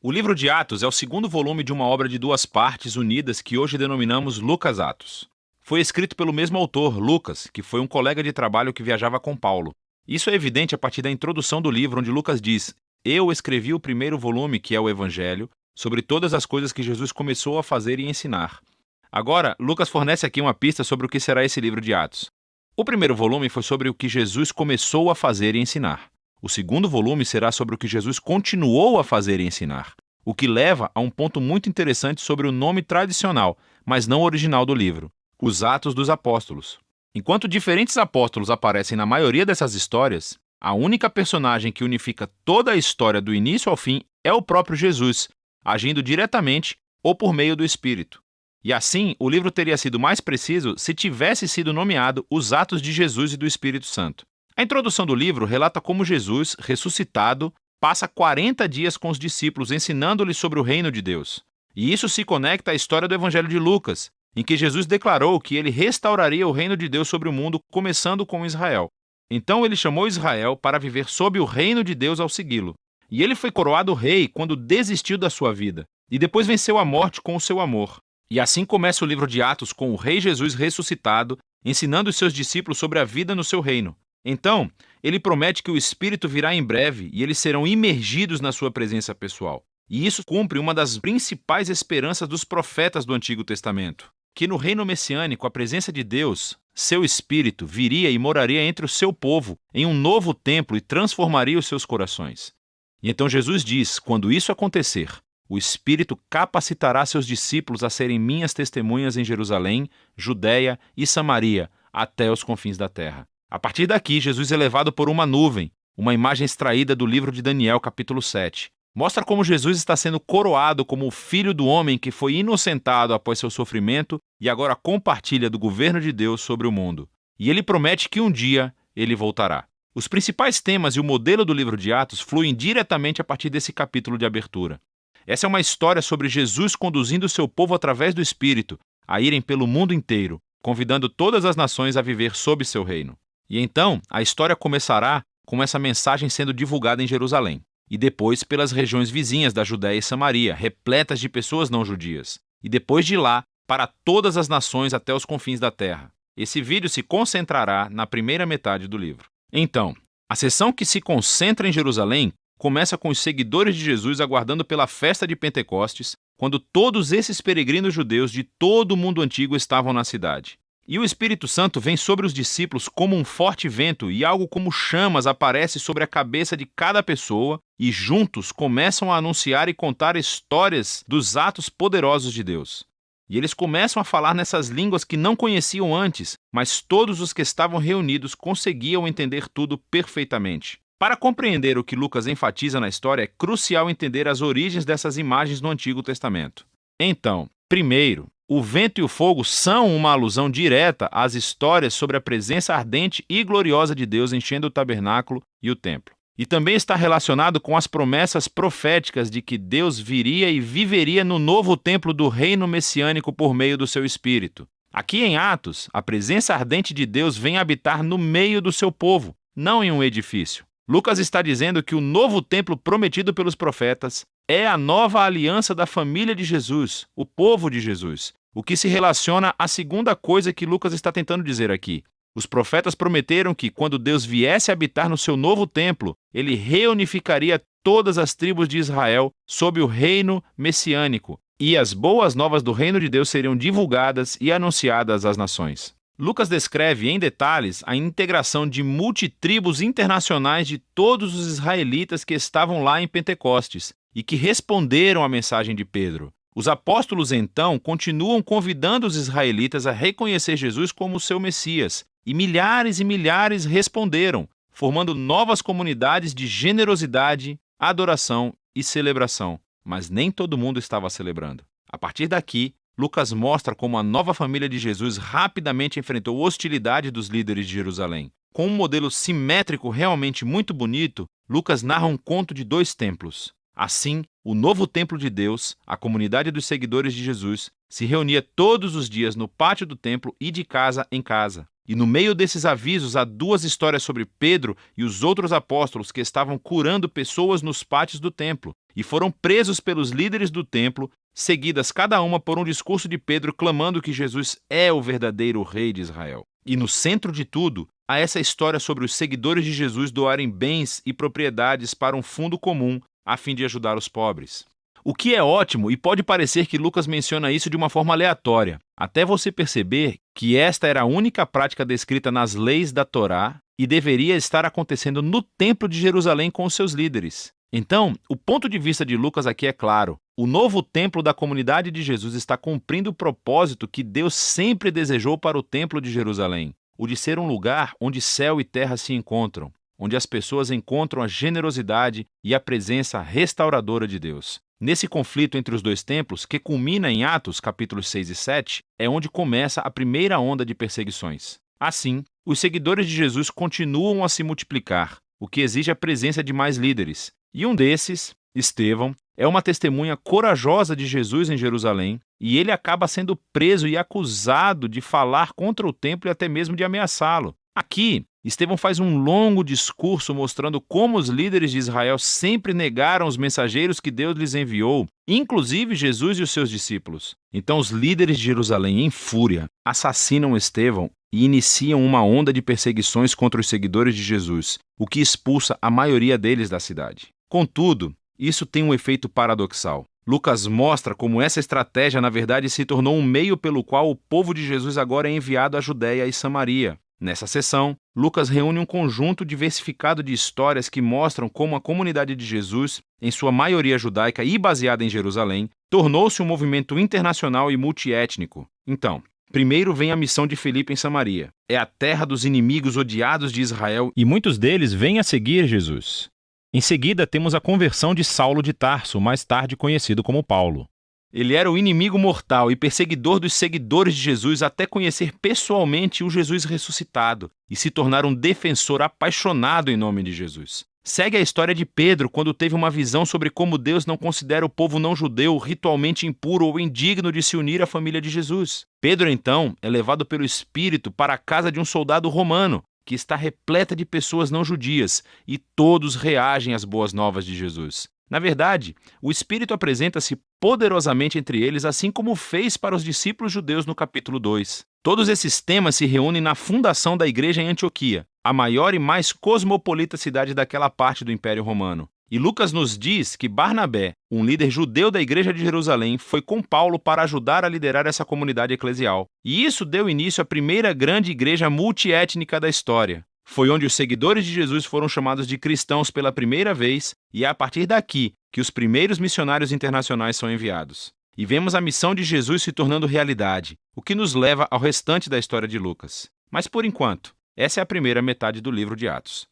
O livro de Atos é o segundo volume de uma obra de duas partes unidas que hoje denominamos Lucas Atos. Foi escrito pelo mesmo autor, Lucas, que foi um colega de trabalho que viajava com Paulo. Isso é evidente a partir da introdução do livro, onde Lucas diz: "Eu escrevi o primeiro volume, que é o Evangelho, sobre todas as coisas que Jesus começou a fazer e ensinar." Agora, Lucas fornece aqui uma pista sobre o que será esse livro de Atos. O primeiro volume foi sobre o que Jesus começou a fazer e ensinar. O segundo volume será sobre o que Jesus continuou a fazer e ensinar, o que leva a um ponto muito interessante sobre o nome tradicional, mas não original do livro: os Atos dos Apóstolos. Enquanto diferentes apóstolos aparecem na maioria dessas histórias, a única personagem que unifica toda a história do início ao fim é o próprio Jesus, agindo diretamente ou por meio do Espírito. E assim, o livro teria sido mais preciso se tivesse sido nomeado Os Atos de Jesus e do Espírito Santo. A introdução do livro relata como Jesus, ressuscitado, passa 40 dias com os discípulos ensinando-lhes sobre o reino de Deus. E isso se conecta à história do Evangelho de Lucas, em que Jesus declarou que ele restauraria o reino de Deus sobre o mundo, começando com Israel. Então ele chamou Israel para viver sob o reino de Deus ao segui-lo. E ele foi coroado rei quando desistiu da sua vida, e depois venceu a morte com o seu amor. E assim começa o livro de Atos com o rei Jesus ressuscitado, ensinando os seus discípulos sobre a vida no seu reino. Então, ele promete que o Espírito virá em breve e eles serão imergidos na sua presença pessoal. E isso cumpre uma das principais esperanças dos profetas do Antigo Testamento: que no reino messiânico a presença de Deus, seu Espírito, viria e moraria entre o seu povo em um novo templo e transformaria os seus corações. E então Jesus diz: quando isso acontecer, o Espírito capacitará seus discípulos a serem minhas testemunhas em Jerusalém, Judeia e Samaria, até os confins da terra. A partir daqui, Jesus é levado por uma nuvem, uma imagem extraída do livro de Daniel, capítulo 7. Mostra como Jesus está sendo coroado como o Filho do Homem que foi inocentado após seu sofrimento e agora compartilha do governo de Deus sobre o mundo. E ele promete que um dia ele voltará. Os principais temas e o modelo do livro de Atos fluem diretamente a partir desse capítulo de abertura. Essa é uma história sobre Jesus conduzindo o seu povo através do Espírito a irem pelo mundo inteiro, convidando todas as nações a viver sob seu reino. E então, a história começará com essa mensagem sendo divulgada em Jerusalém, e depois pelas regiões vizinhas da Judéia e Samaria, repletas de pessoas não judias, e depois de lá, para todas as nações até os confins da terra. Esse vídeo se concentrará na primeira metade do livro. Então, a seção que se concentra em Jerusalém começa com os seguidores de Jesus aguardando pela festa de Pentecostes, quando todos esses peregrinos judeus de todo o mundo antigo estavam na cidade. E o Espírito Santo vem sobre os discípulos como um forte vento e algo como chamas aparece sobre a cabeça de cada pessoa e juntos começam a anunciar e contar histórias dos atos poderosos de Deus. E eles começam a falar nessas línguas que não conheciam antes, mas todos os que estavam reunidos conseguiam entender tudo perfeitamente. Para compreender o que Lucas enfatiza na história, é crucial entender as origens dessas imagens no Antigo Testamento. Então, primeiro, o vento e o fogo são uma alusão direta às histórias sobre a presença ardente e gloriosa de Deus enchendo o tabernáculo e o templo. E também está relacionado com as promessas proféticas de que Deus viria e viveria no novo templo do reino messiânico por meio do seu Espírito. Aqui em Atos, a presença ardente de Deus vem habitar no meio do seu povo, não em um edifício. Lucas está dizendo que o novo templo prometido pelos profetas é a nova aliança da família de Jesus, o povo de Jesus, o que se relaciona à segunda coisa que Lucas está tentando dizer aqui. Os profetas prometeram que, quando Deus viesse habitar no seu novo templo, ele reunificaria todas as tribos de Israel sob o reino messiânico, e as boas novas do reino de Deus seriam divulgadas e anunciadas às nações. Lucas descreve em detalhes a integração de multitribos internacionais de todos os israelitas que estavam lá em Pentecostes e que responderam à mensagem de Pedro. Os apóstolos, então, continuam convidando os israelitas a reconhecer Jesus como o seu Messias, e milhares responderam, formando novas comunidades de generosidade, adoração e celebração. Mas nem todo mundo estava celebrando. A partir daqui, Lucas mostra como a nova família de Jesus rapidamente enfrentou hostilidade dos líderes de Jerusalém. Com um modelo simétrico realmente muito bonito, Lucas narra um conto de 2 templos. Assim, o novo templo de Deus, a comunidade dos seguidores de Jesus, se reunia todos os dias no pátio do templo e de casa em casa. E no meio desses avisos há duas histórias sobre Pedro e os outros apóstolos que estavam curando pessoas nos pátios do templo e foram presos pelos líderes do templo, seguidas cada uma por um discurso de Pedro clamando que Jesus é o verdadeiro rei de Israel. E no centro de tudo, há essa história sobre os seguidores de Jesus doarem bens e propriedades para um fundo comum a fim de ajudar os pobres. O que é ótimo, e pode parecer que Lucas menciona isso de uma forma aleatória, até você perceber que esta era a única prática descrita nas leis da Torá e deveria estar acontecendo no Templo de Jerusalém com os seus líderes. Então, o ponto de vista de Lucas aqui é claro. O novo templo da comunidade de Jesus está cumprindo o propósito que Deus sempre desejou para o Templo de Jerusalém, o de ser um lugar onde céu e terra se encontram, onde as pessoas encontram a generosidade e a presença restauradora de Deus. Nesse conflito entre os dois templos, que culmina em Atos, capítulos 6 e 7, é onde começa a primeira onda de perseguições. Assim, os seguidores de Jesus continuam a se multiplicar, o que exige a presença de mais líderes. E um desses, Estevão, é uma testemunha corajosa de Jesus em Jerusalém, e ele acaba sendo preso e acusado de falar contra o templo e até mesmo de ameaçá-lo. Aqui, Estevão faz um longo discurso mostrando como os líderes de Israel sempre negaram os mensageiros que Deus lhes enviou, inclusive Jesus e os seus discípulos. Então os líderes de Jerusalém, em fúria, assassinam Estevão e iniciam uma onda de perseguições contra os seguidores de Jesus, o que expulsa a maioria deles da cidade. Contudo, isso tem um efeito paradoxal. Lucas mostra como essa estratégia, na verdade, se tornou um meio pelo qual o povo de Jesus agora é enviado à Judéia e Samaria. Nessa sessão, Lucas reúne um conjunto diversificado de histórias que mostram como a comunidade de Jesus, em sua maioria judaica e baseada em Jerusalém, tornou-se um movimento internacional e multiétnico. Então, primeiro vem a missão de Filipe em Samaria. É a terra dos inimigos odiados de Israel e muitos deles vêm a seguir Jesus. Em seguida, temos a conversão de Saulo de Tarso, mais tarde conhecido como Paulo. Ele era o inimigo mortal e perseguidor dos seguidores de Jesus até conhecer pessoalmente o Jesus ressuscitado e se tornar um defensor apaixonado em nome de Jesus. Segue a história de Pedro quando teve uma visão sobre como Deus não considera o povo não-judeu ritualmente impuro ou indigno de se unir à família de Jesus. Pedro, então, é levado pelo Espírito para a casa de um soldado romano, que está repleta de pessoas não-judias, e todos reagem às boas novas de Jesus. Na verdade, o Espírito apresenta-se poderosamente entre eles, assim como fez para os discípulos judeus no capítulo 2. Todos esses temas se reúnem na fundação da igreja em Antioquia, a maior e mais cosmopolita cidade daquela parte do Império Romano. E Lucas nos diz que Barnabé, um líder judeu da igreja de Jerusalém, foi com Paulo para ajudar a liderar essa comunidade eclesial. E isso deu início à primeira grande igreja multiétnica da história. Foi onde os seguidores de Jesus foram chamados de cristãos pela primeira vez, e é a partir daqui que os primeiros missionários internacionais são enviados. E vemos a missão de Jesus se tornando realidade, o que nos leva ao restante da história de Lucas. Mas por enquanto, essa é a primeira metade do livro de Atos.